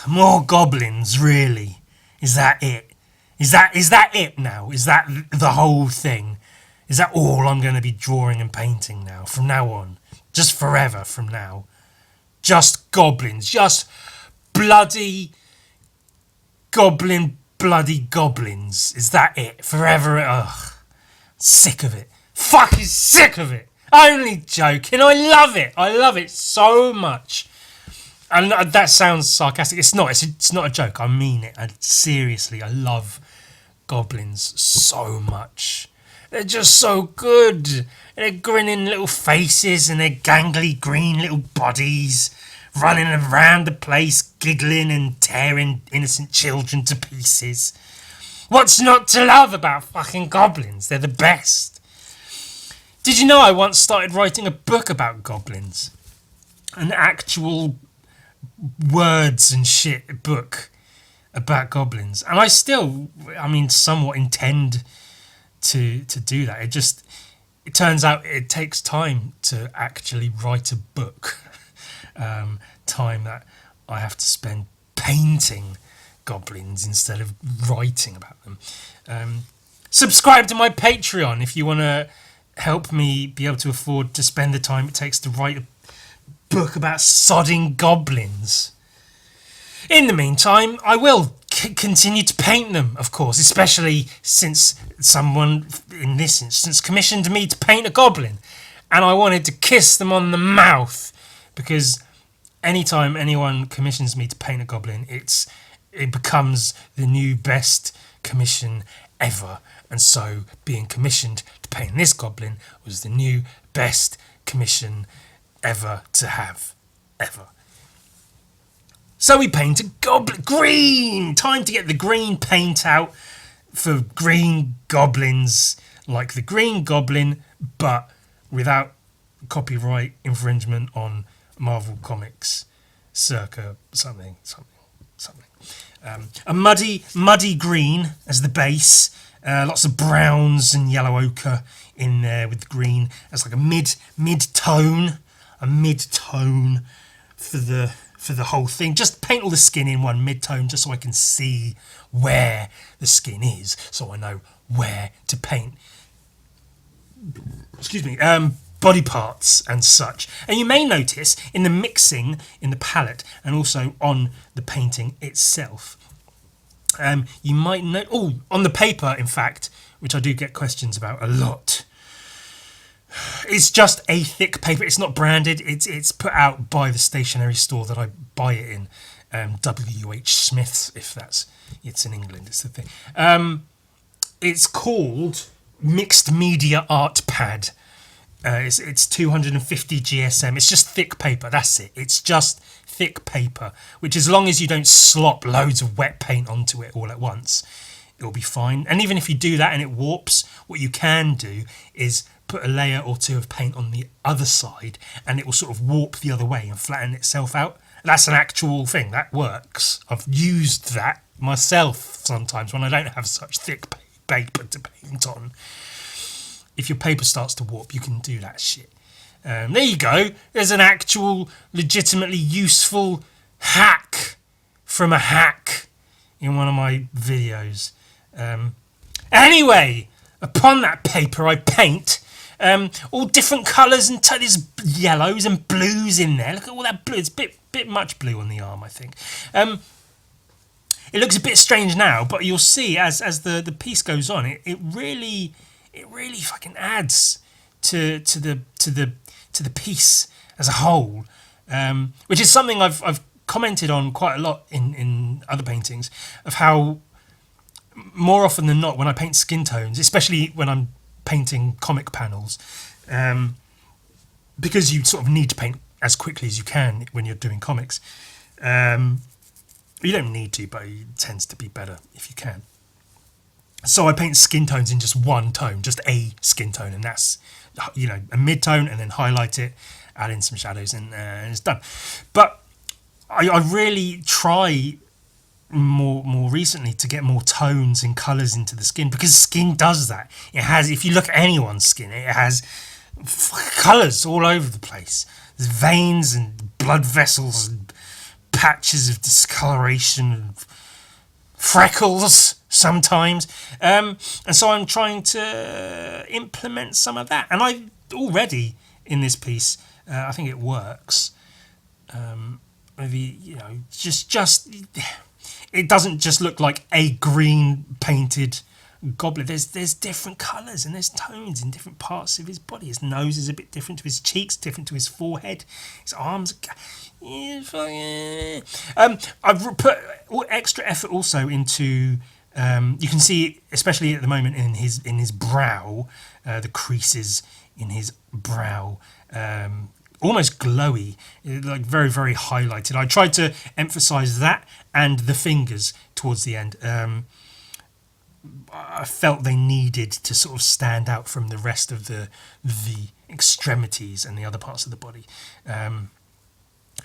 More goblins, really? Is that it? Is that it now? Is that the whole thing? Is that all I'm going to be drawing and painting now, from now on? Just forever from now? Just goblins. Just bloody bloody goblins. Is that it? Forever? Ugh. Sick of it. Fucking sick of it. Only joking. I love it. I love it so much. And that sounds sarcastic. It's not. It's not a joke. I mean it. Seriously, I love goblins so much. They're just so good. They're grinning little faces and their gangly green little bodies running around the place, giggling and tearing innocent children to pieces. What's not to love about fucking goblins? They're the best. Did you know I once started writing a book about goblins? An actual words and shit book about goblins. And I still, somewhat intend to do that. It turns out it takes time to actually write a book. Time that I have to spend painting goblins instead of writing about them. Subscribe to my Patreon if you want to help me be able to afford to spend the time it takes to write a book about sodding goblins. In the meantime, I will continue to paint them, of course, especially since someone, in this instance, commissioned me to paint a goblin. And I wanted to kiss them on the mouth, because anytime anyone commissions me to paint a goblin, it becomes the new best commission ever. And so being commissioned to paint this goblin was the new best commission ever to have. Ever. So we painted goblin green. Time to get the green paint out for green goblins, like the Green Goblin, but without copyright infringement on Marvel Comics, circa something. A muddy green as the base. Lots of browns and yellow ochre in there with the green. That's like a mid-tone for the whole thing. Just paint all the skin in one mid-tone just so I can see where the skin is, so I know where to paint. Body parts and such. And you may notice in the mixing in the palette and also on the painting itself, you might note, on the paper, in fact, which I do get questions about a lot. It's just a thick paper. It's not branded. It's put out by the stationery store that I buy it in, W.H. Smith's, if it's in England. It's the thing. It's called Mixed Media Art Pad. It's 250 GSM. It's just thick paper. That's it. It's just thick paper, which, as long as you don't slop loads of wet paint onto it all at once, it'll be fine. And even if you do that and it warps, what you can do is put a layer or two of paint on the other side and it will sort of warp the other way and flatten itself out. That's an actual thing. That works. I've used that myself sometimes when I don't have such thick paper to paint on. If your paper starts to warp, you can do that shit. There you go. There's an actual, legitimately useful hack from a hack in one of my videos. Anyway, upon that paper I paint all different colours and there's yellows and blues in there. Look at all that blue. It's a bit much blue on the arm, I think. It looks a bit strange now, but you'll see as the piece goes on, it really fucking adds to the piece as a whole, which is something I've commented on quite a lot in other paintings, of how more often than not when I paint skin tones, especially when I'm painting comic panels, because you sort of need to paint as quickly as you can when you're doing comics. You don't need to, but it tends to be better if you can. So I paint skin tones in just one tone, just a skin tone, and that's, a mid-tone, and then highlight it, add in some shadows, and it's done. But I really try more recently to get more tones and colours into the skin, because skin does that. It has, if you look at anyone's skin, it has colours all over the place. There's veins and blood vessels and patches of discoloration and freckles sometimes. And so I'm trying to implement some of that. And I already, in this piece, I think it works. Maybe, just it doesn't just look like a green painted goblin. There's different colours and there's tones in different parts of his body. His nose is a bit different to his cheeks, different to his forehead. His arms. I've put extra effort also into. You can see, especially at the moment, in his brow, the creases in his brow. Almost glowy, like very, very highlighted. I tried to emphasise that and the fingers towards the end. I felt they needed to sort of stand out from the rest of the extremities and the other parts of the body,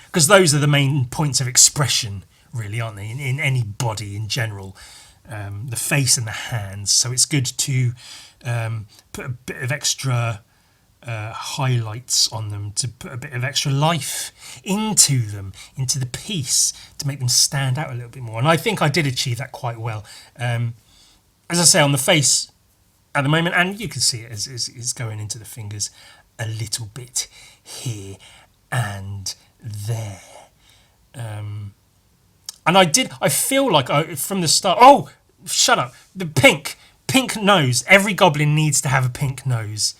because those are the main points of expression, really, aren't they? In any body in general, the face and the hands. So it's good to put a bit of extra highlights on them, to put a bit of extra life into them, into the piece, to make them stand out a little bit more. And I think I did achieve that quite well. As I say, on the face at the moment, and you can see it is going into the fingers a little bit here and there. And I feel like from the start, oh, shut up, the pink nose. Every goblin needs to have a pink nose.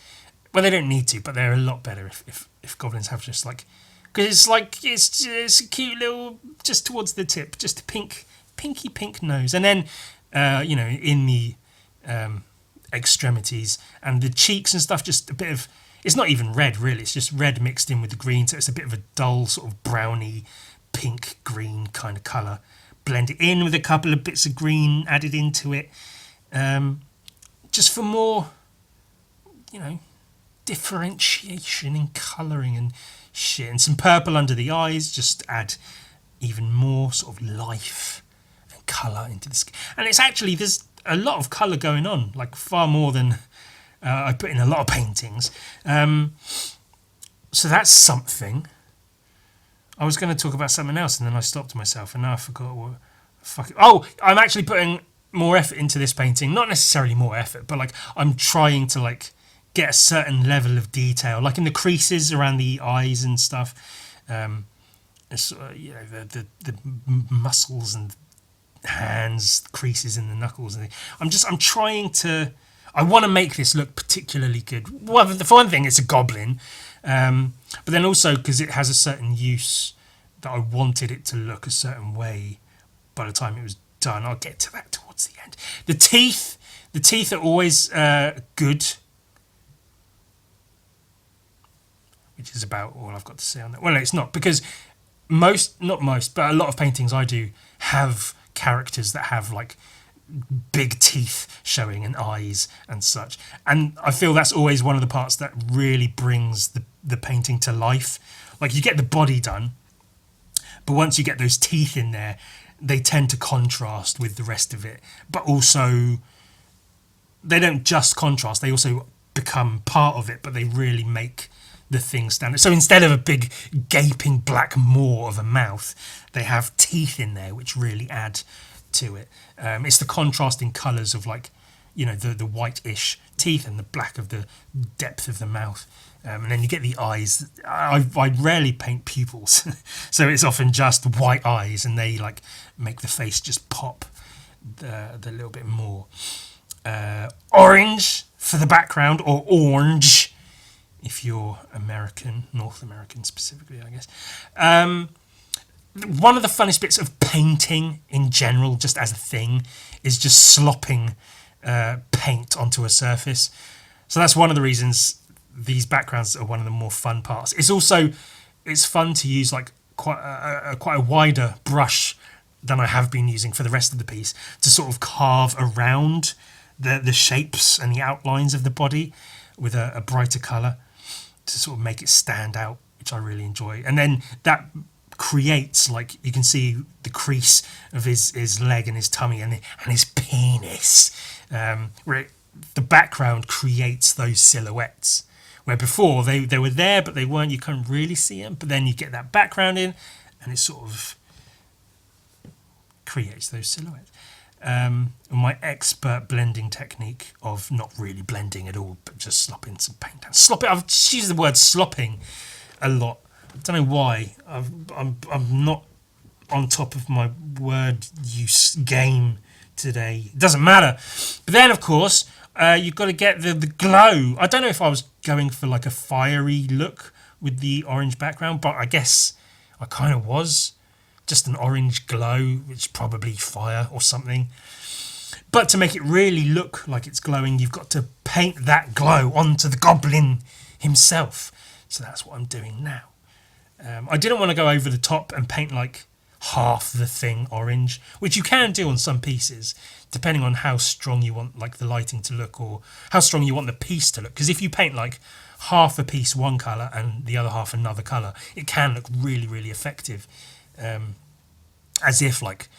Well, they don't need to, but they're a lot better if goblins have just like, because it's a cute little, just towards the tip, just a pinky pink nose, and then in the extremities and the cheeks and stuff, just a bit of, it's not even red really, it's just red mixed in with the green, so it's a bit of a dull sort of browny pink green kind of colour, blend it in with a couple of bits of green added into it, just for more differentiation in colouring and shit, and some purple under the eyes, just add even more sort of life and colour into the skin. And it's actually, there's a lot of colour going on, like far more than I put in a lot of paintings. So that's something. I was going to talk about something else and then I stopped myself and now I forgot what. Oh, I'm actually putting more effort into this painting. Not necessarily more effort, but like I'm trying to like get a certain level of detail, like in the creases around the eyes and stuff. The muscles and hands, creases in the knuckles. I'm trying to. I want to make this look particularly good. Well, for one thing, it's a goblin, but then also because it has a certain use that I wanted it to look a certain way. By the time it was done, I'll get to that towards the end. The teeth are always good, which is about all I've got to say on that. Well, it's not, because not most, but a lot of paintings I do have characters that have like big teeth showing and eyes and such. And I feel that's always one of the parts that really brings the painting to life. Like you get the body done, but once you get those teeth in there, they tend to contrast with the rest of it. But also, they don't just contrast, they also become part of it, but they really make the thing stand out. So instead of a big gaping black maw of a mouth, they have teeth in there which really add to it. It's the contrasting colours of like, the whitish teeth and the black of the depth of the mouth. And then you get the eyes. I rarely paint pupils, so it's often just white eyes, and they like make the face just pop the little bit more. Orange for the background, or orange if you're American, North American specifically, I guess. One of the funnest bits of painting in general, just as a thing, is just slopping paint onto a surface. So that's one of the reasons these backgrounds are one of the more fun parts. It's fun to use like quite a wider brush than I have been using for the rest of the piece, to sort of carve around the shapes and the outlines of the body with a brighter colour, to sort of make it stand out, which I really enjoy. And then that creates, like, you can see the crease of his leg and his tummy and his penis, where the background creates those silhouettes, where before they were there but they weren't, you couldn't really see them, but then you get that background in and it sort of creates those silhouettes. My expert blending technique of not really blending at all, but just slopping some paint down. I've used the word slopping a lot. I don't know why. I'm not on top of my word use game today. It doesn't matter. But then, of course, you've got to get the glow. I don't know if I was going for like a fiery look with the orange background, but I guess I kind of was. Just an orange glow, which is probably fire or something. But to make it really look like it's glowing, you've got to paint that glow onto the goblin himself. So that's what I'm doing now. I didn't want to go over the top and paint like half the thing orange, which you can do on some pieces, depending on how strong you want like the lighting to look or how strong you want the piece to look. Because if you paint like half a piece one colour and the other half another colour, it can look really, really effective. As if like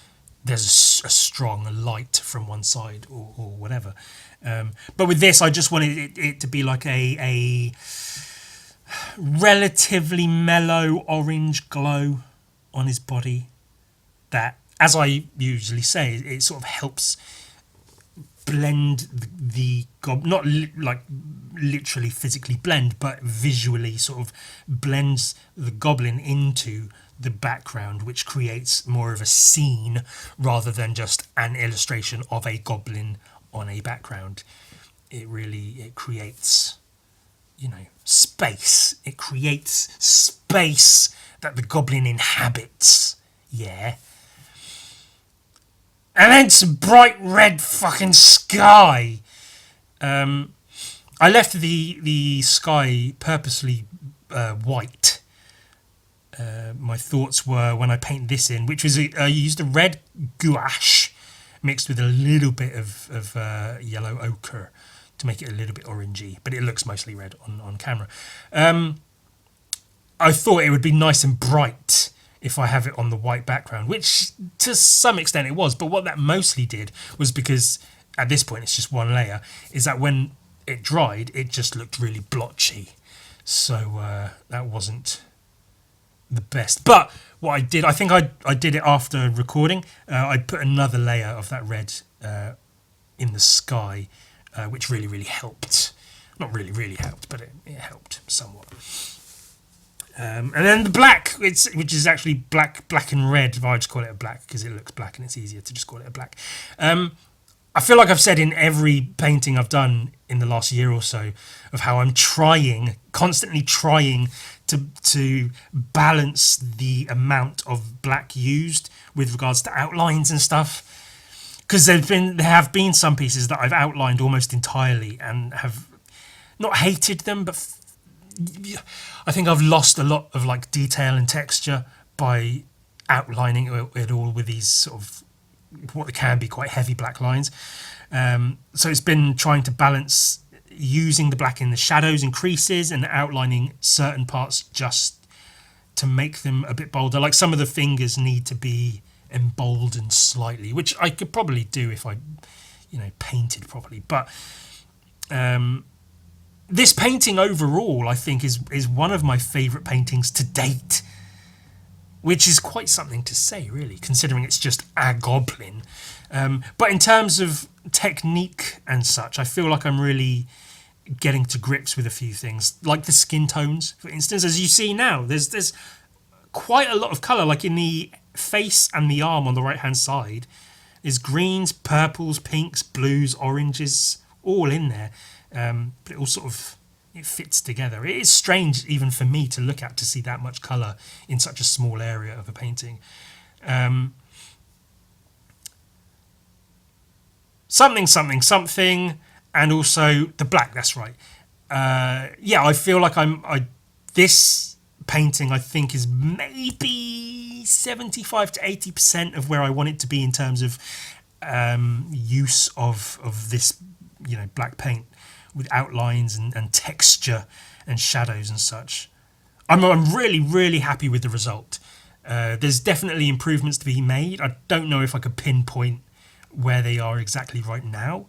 there's a strong light from one side or whatever. But with this, I just wanted it to be like a relatively mellow orange glow on his body that, as I usually say, it sort of helps blend the not like literally physically blend, but visually sort of blends the goblin into the background, which creates more of a scene rather than just an illustration of a goblin on a background. It creates, space. It creates space that the goblin inhabits. Yeah. And then some bright red fucking sky. I left the sky purposely white. My thoughts were when I paint this in, which was I used a red gouache mixed with a little bit of yellow ochre to make it a little bit orangey, but it looks mostly red on camera. I thought it would be nice and bright if I have it on the white background, which to some extent it was, but what that mostly did was, because at this point it's just one layer, is that when it dried it just looked really blotchy. So that wasn't the best. But what I did, I think I did it after recording. I put another layer of that red in the sky, which really, really helped. Not really, really helped, but it helped somewhat. And then the black, which is actually black and red. I just call it a black because it looks black and it's easier to just call it a black. I feel like I've said in every painting I've done in the last year or so of how I'm constantly trying to balance the amount of black used with regards to outlines and stuff. Because there have been some pieces that I've outlined almost entirely and have not hated them, but I think I've lost a lot of like detail and texture by outlining it all with these sort of what can be quite heavy black lines. So it's been trying to balance using the black in the shadows and creases and outlining certain parts just to make them a bit bolder. Like some of the fingers need to be emboldened slightly, which I could probably do if I, painted properly. But this painting overall, I think, is one of my favourite paintings to date, which is quite something to say, really, considering it's just a goblin. But in terms of technique and such, I feel like I'm really getting to grips with a few things, like the skin tones, for instance. As you see now, there's quite a lot of colour, like in the face and the arm on the right-hand side. There's greens, purples, pinks, blues, oranges, all in there. But it all sort of fits together. It is strange even for me to look at, to see that much colour in such a small area of a painting. Something, and also the black. That's right. I feel like this painting I think is maybe 75 to 80% of where I want it to be in terms of use of this black paint with outlines and texture and shadows and such. I'm really, really happy with the result. There's definitely improvements to be made. I don't know if I could pinpoint where they are exactly right now.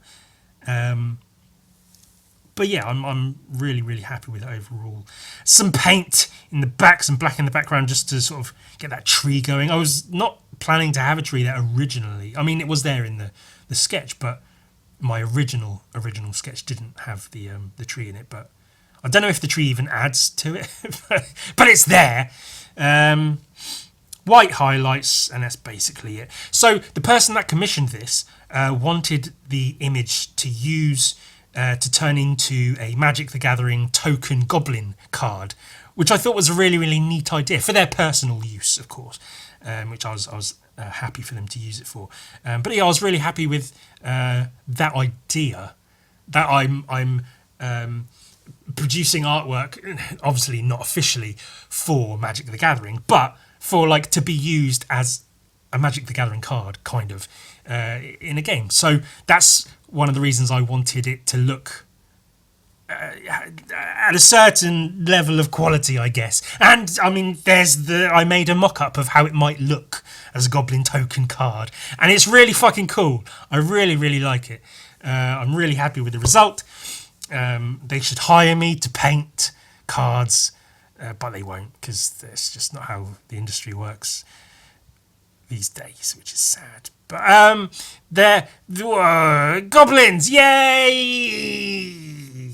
But yeah, I'm really, really happy with it overall. Some paint in the back, some black in the background, just to sort of get that tree going. I was not planning to have a tree there originally. I mean, it was there in the sketch, but my original sketch didn't have the tree in it. But I don't know if the tree even adds to it, but it's there. White highlights, and that's basically it. So the person that commissioned this wanted the image to use to turn into a Magic the Gathering token goblin card, which I thought was a really, really neat idea for their personal use, of course, which I was happy for them to use it for. But yeah, I was really happy with that idea, that I'm producing artwork, obviously not officially for Magic the Gathering, but for like to be used as a Magic the Gathering card, kind of, in a game. So that's one of the reasons I wanted it to look at a certain level of quality, I guess. And I mean, I made a mock-up of how it might look as a Goblin token card, and it's really fucking cool. I really, really like it. I'm really happy with the result. They should hire me to paint cards, but they won't, because that's just not how the industry works these days, which is sad. But they're goblins, yay!